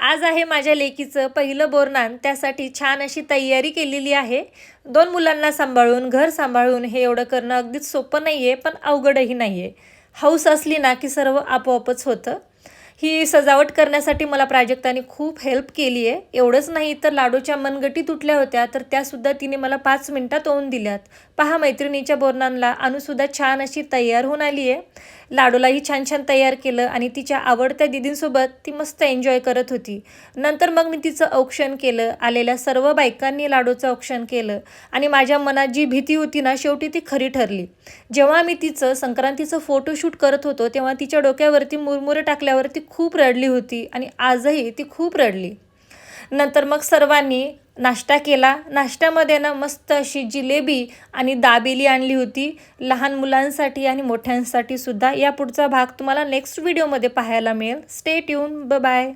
आज आहे माझ्या लेकीचं पहिलं बोरनान, त्यासाठी छान अशी तयारी केलेली आहे। 2 मुलांना सांभाळून, घर सांभाळून हे एवढं करणं अगदीच सोपं नाहीये, पण अवघडही नाहीये। हौस असली ना की सर्व आपोआपच होतं। ही सजावट करण्यासाठी मला प्राजक्ताने खूप हेल्प केली आहे। एवढंच नाही तर लाडूच्या मनगटी तुटल्या होत्या, तर त्यासुद्धा तिने मला 5 मिनिटात ओवून दिल्यात। पहा, मैत्रिणीच्या बोरनानला अनुसुद्धा छान अशी तयार होऊन आली आहे। लाडूलाही छान छान तयार केलं आणि तिच्या आवडत्या दीदींसोबत ती मस्त एन्जॉय करत होती। नंतर मग मी तिचं औक्षण केलं, आलेल्या सर्व बायकांनी लाडूचं औक्षण केलं आणि माझ्या मनात जी भीती होती ना, शेवटी ती खरी ठरली। जेव्हा मी तिचं संक्रांतीचं फोटोशूट करत होतो, तेव्हा तिच्या डोक्यावरती मुरमुरे टाकल्यावरती खूप रडली होती आणि आजही ती खूप रडली। नंतर मग सर्वांनी नाश्ता केला। नाश्त्यामध्ये ना मस्त अशी जिलेबी आणि दाबेली आणली होती, लहान मुलांसाठी आणि मोठ्यांसाठी सुद्धा। या पुढचा भाग तुम्हाला नेक्स्ट व्हिडिओमध्ये पाहायला मिळेल। Stay tune, bye bye.